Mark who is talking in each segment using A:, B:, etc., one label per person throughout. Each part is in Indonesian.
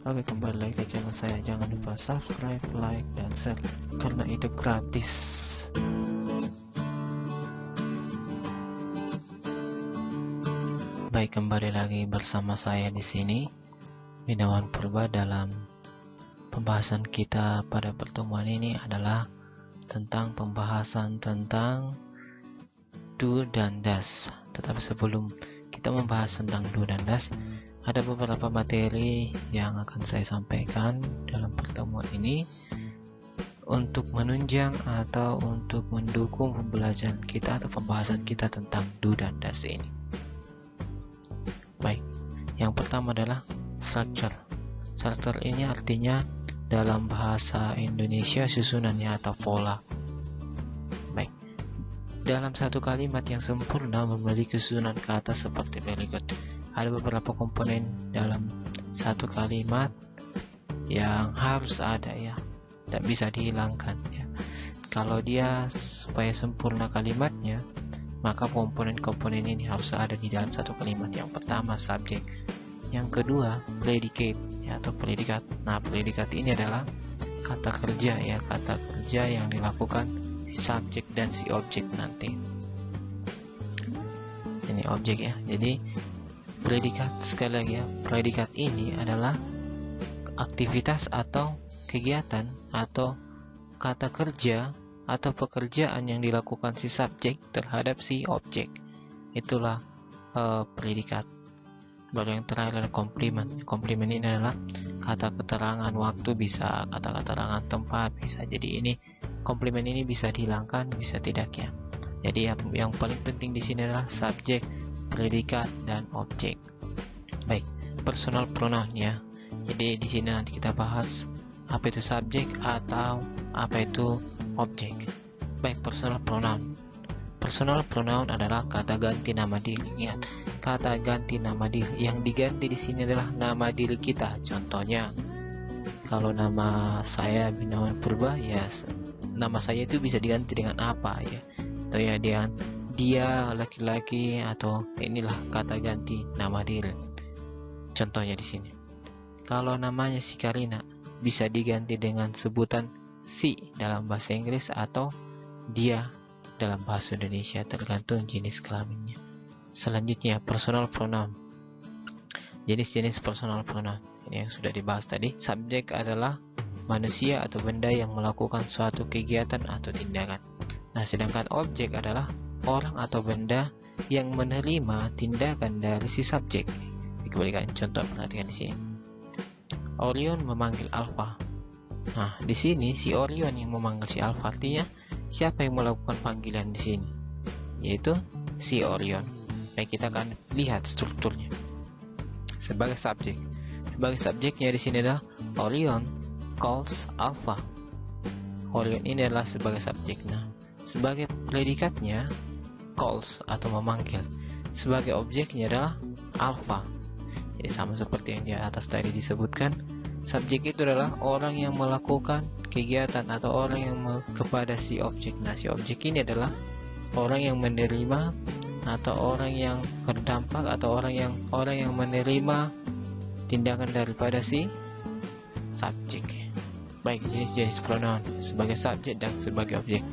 A: Oke, kembali lagi ke channel saya. Jangan lupa subscribe, like, dan share karena itu gratis. Baik, kembali lagi bersama saya di sini, Binawan Purba. Dalam pembahasan kita pada pertemuan ini adalah tentang pembahasan tentang do dan does. Tetapi sebelum kita membahas tentang do dan does, ada beberapa materi yang akan saya sampaikan dalam pertemuan ini untuk menunjang atau untuk mendukung pembelajaran kita atau pembahasan kita tentang do dan does ini. Baik, yang pertama adalah structure. Structure ini artinya dalam bahasa Indonesia susunannya atau pola. Baik, dalam satu kalimat yang sempurna memiliki susunan kata seperti berikut. Ada beberapa komponen dalam satu kalimat yang harus ada, ya, tidak bisa dihilangkan, ya. Kalau dia supaya sempurna kalimatnya, maka komponen-komponen ini harus ada di dalam satu kalimat. Yang pertama subjek, yang kedua predicate, ya, atau predikat. Nah, predikat ini adalah kata kerja, ya, kata kerja yang dilakukan si subjek dan si objek nanti. Ini objek, ya. Jadi predikat, sekali lagi, ya, predikat ini adalah aktivitas atau kegiatan atau kata kerja atau pekerjaan yang dilakukan si subjek terhadap si objek. Itulah predikat. Baru yang terakhir adalah komplement. Komplement ini adalah kata keterangan waktu, bisa kata keterangan tempat, bisa. Jadi ini komplement ini bisa dihilangkan, bisa tidak, ya. Jadi yang paling penting di sini adalah subjek, predikat, dan objek. Baik, personal pronoun, ya. Jadi di sini nanti kita bahas apa itu subjek atau apa itu objek. Baik, personal pronoun. Personal pronoun adalah kata ganti nama diri. Ingat, kata ganti nama diri. Yang diganti di sini adalah nama diri kita. Contohnya, kalau nama saya Binawan Purba, ya, nama saya itu bisa diganti dengan apa, ya? Atau ya dia laki-laki, atau inilah kata ganti nama diri. Contohnya di sini. Kalau namanya si Karina, bisa diganti dengan sebutan si dalam bahasa Inggris atau dia dalam bahasa Indonesia, tergantung jenis kelaminnya. Selanjutnya, personal pronoun. Jenis-jenis personal pronoun ini yang sudah dibahas tadi. Subjek adalah manusia atau benda yang melakukan suatu kegiatan atau tindakan. Nah, sedangkan objek adalah orang atau benda yang menerima tindakan dari si subjek. Dikembalikan contoh, perhatikan di sini. Orion memanggil Alpha. Nah, di sini si Orion yang memanggil si Alpha, artinya siapa yang melakukan panggilan di sini? Yaitu si Orion. Baik, kita akan lihat strukturnya. Sebagai subjek. Sebagai subjeknya di sini adalah Orion calls Alpha. Orion ini adalah sebagai subjek. Nah, sebagai predikatnya calls atau memanggil. Sebagai objeknya adalah Alpha. Jadi sama seperti yang di atas tadi disebutkan, subjek itu adalah orang yang melakukan kegiatan atau orang yang kepada si objek. Nah, si objek ini adalah orang yang menerima atau orang yang berdampak atau orang yang menerima tindakan daripada si subjek. Baik, jenis-jenis pronoun sebagai subjek dan sebagai objek.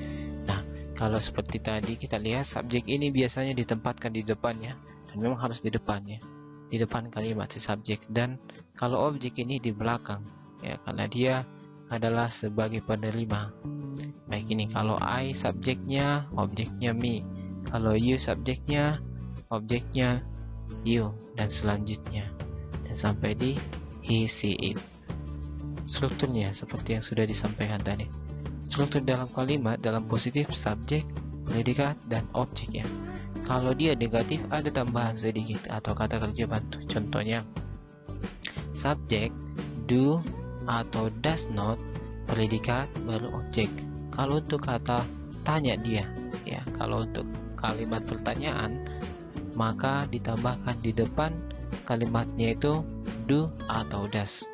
A: Nah, kalau seperti tadi kita lihat, subjek ini biasanya ditempatkan di depannya, dan memang harus di depannya, di depan kalimat si subjek. Dan kalau objek ini di belakang, ya, karena dia adalah sebagai penerima. Baik, ini kalau I subjeknya, objeknya me. Kalau you subjeknya, objeknya you, dan selanjutnya, dan sampai di he, she, it. Strukturnya seperti yang sudah disampaikan tadi. Struktur dalam kalimat dalam positif subjek, predikat, dan objek, ya. Kalau dia negatif, ada tambahan sedikit atau kata kerja bantu. Contohnya, subjek, do atau does not, predikat, baru objek. Kalau untuk kata tanya dia, ya, kalau untuk kalimat pertanyaan, maka ditambahkan di depan kalimatnya itu do atau does.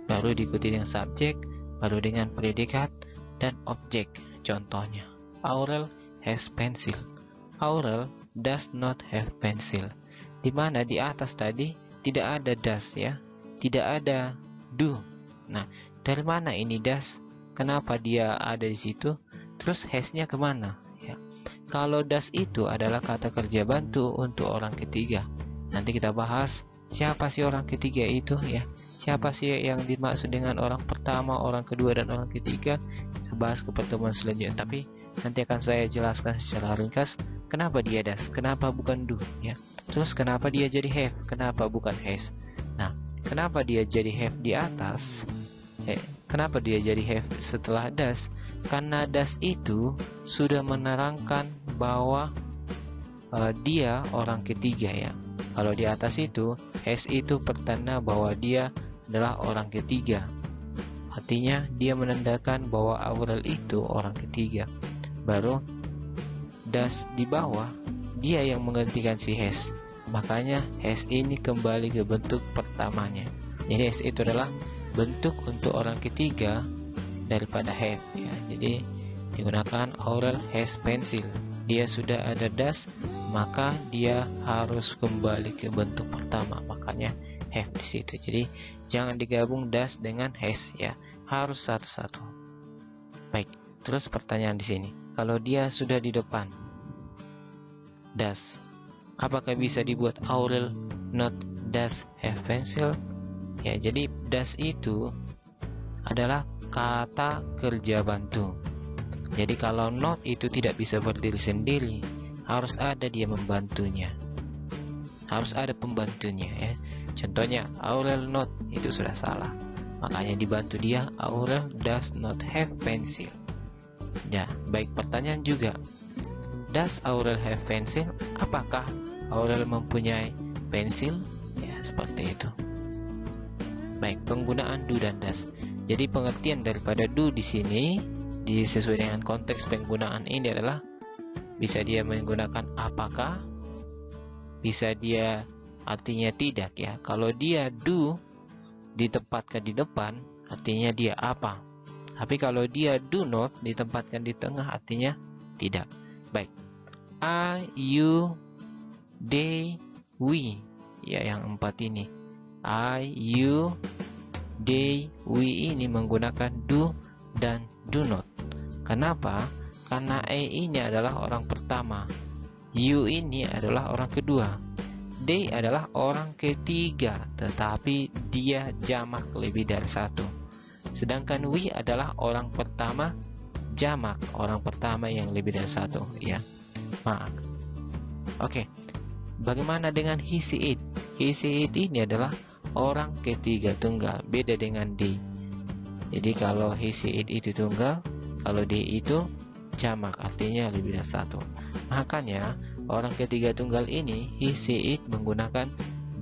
A: Baru diikuti dengan subjek, baru dengan predikat dan objek. Contohnya, Aurel has pencil. Aurel does not have pencil. Di mana di atas tadi tidak ada does, ya. tidak ada do. Nah, dari mana ini does? Kenapa dia ada di situ? Terus has-nya kemana? Ya. Kalau does itu adalah kata kerja bantu untuk orang ketiga. Nanti kita bahas siapa sih orang ketiga itu ya. Siapa sih yang dimaksud dengan orang pertama, orang kedua, dan orang ketiga? Kita bahas ke pertemuan selanjutnya. Tapi nanti akan saya jelaskan secara ringkas kenapa dia does, kenapa bukan do ya. Terus kenapa dia jadi have, kenapa bukan has. Nah, kenapa dia jadi have di atas? Kenapa dia jadi have setelah does? Karena does itu sudah menerangkan bahwa dia orang ketiga ya. Kalau di atas itu has itu pertanda bahwa dia adalah orang ketiga. Artinya dia menandakan bahwa Aurel itu orang ketiga. Baru does di bawah dia yang menggantikan si has. Makanya has ini kembali ke bentuk pertamanya. Jadi has itu adalah bentuk untuk orang ketiga daripada have ya. Jadi digunakan Aurel has pencil. Dia sudah ada does, maka dia harus kembali ke bentuk pertama. Makanya have di situ. Jadi jangan digabung does dengan has ya. Harus satu-satu. Baik. Terus pertanyaan di sini. Kalau dia sudah di depan does, apakah bisa dibuat Aurel not does have pencil? Ya, jadi does itu adalah kata kerja bantu. Jadi kalau not itu tidak bisa berdiri sendiri, harus ada dia membantunya. Harus ada pembantunya ya. Contohnya Aurel not itu sudah salah. Makanya dibantu dia, Aurel does not have pencil. Ya, baik, pertanyaan juga. Does Aurel have pencil? Apakah Aurel mempunyai pensil? Ya, seperti itu. Baik, penggunaan do dan does. Jadi pengertian daripada do di sini disesuai dengan konteks penggunaan ini adalah bisa dia menggunakan apakah, bisa dia artinya tidak ya. Kalau dia do ditempatkan di depan, artinya dia apa. Tapi kalau dia do not ditempatkan di tengah, artinya tidak. Baik. I, you, they, we. Ya, yang 4 ini. I, you, they, we ini menggunakan do dan do not. Kenapa? Karena I ini adalah orang pertama. You ini adalah orang kedua. They adalah orang ketiga, tetapi dia jamak lebih dari satu. Sedangkan we adalah orang pertama jamak, orang pertama yang lebih dari satu ya. Maaf. Oke. Bagaimana dengan he, she, it? He, she, it ini adalah orang ketiga tunggal, beda dengan they. Jadi kalau he, she, it itu tunggal, kalau they itu jamak, artinya lebih dari satu. Makanya orang ketiga tunggal ini he, she, it menggunakan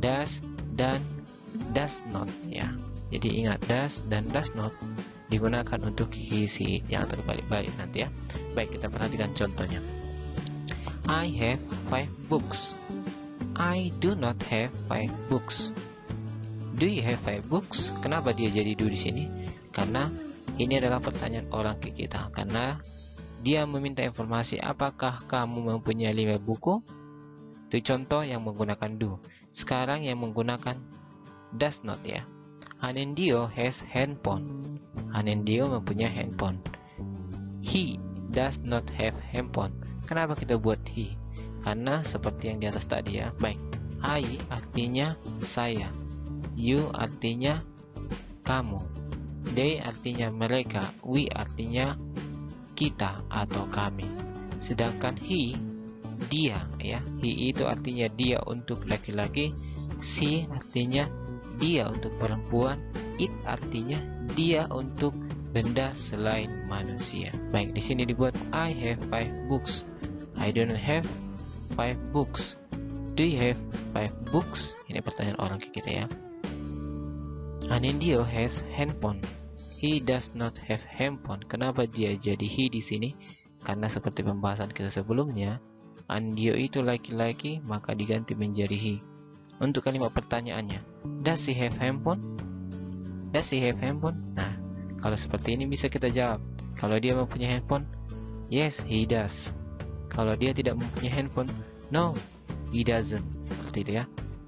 A: does dan does not ya. Jadi ingat does dan does not digunakan untuk he, she, it. Jangan terbalik-balik nanti ya. Baik, kita perhatikan contohnya. I have 5 books. I do not have 5 books. Do you have 5 books? Kenapa dia jadi do di sini? Karena ini adalah pertanyaan orang ke kita. Karena dia meminta informasi apakah kamu mempunyai 5 buku. Itu contoh yang menggunakan do. Sekarang yang menggunakan does not ya. Anendio has handphone. Anendio mempunyai handphone. He does not have handphone. Kenapa kita buat he? Karena seperti yang di atas tadi ya. Baik, I artinya saya, you artinya kamu, they artinya mereka, we artinya kita atau kami. Sedangkan he, dia ya. He itu artinya dia untuk laki-laki, she artinya dia untuk perempuan, it artinya dia untuk benda selain manusia. Baik, di sini dibuat I have 5 books. I don't have 5 books. Do you have 5 books? Ini pertanyaan orang ke kita ya. Anendio has handphone. He does not have handphone. Kenapa dia jadi he di sini? Karena seperti pembahasan kita sebelumnya, Anendio itu laki-laki, maka diganti menjadi he. Untuk kalimat pertanyaannya, does he have handphone? Does he have handphone? Nah, kalau seperti ini bisa kita jawab. Kalau dia mempunyai handphone, yes, he does. Kalau dia tidak mempunyai handphone, no, he doesn't. Seperti itu ya.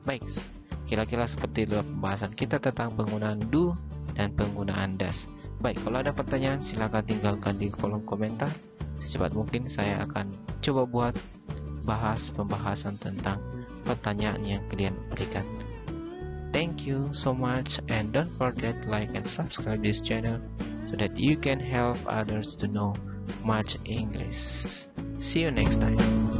A: Baik, Kira-kira seperti itu pembahasan kita tentang penggunaan do dan penggunaan does. Baik, kalau ada pertanyaan silahkan tinggalkan di kolom komentar. Secepat mungkin saya akan coba buat bahas pembahasan tentang pertanyaan yang kalian berikan. Thank you so much, and don't forget like and subscribe this channel so that you can help others to know much English. See you next time.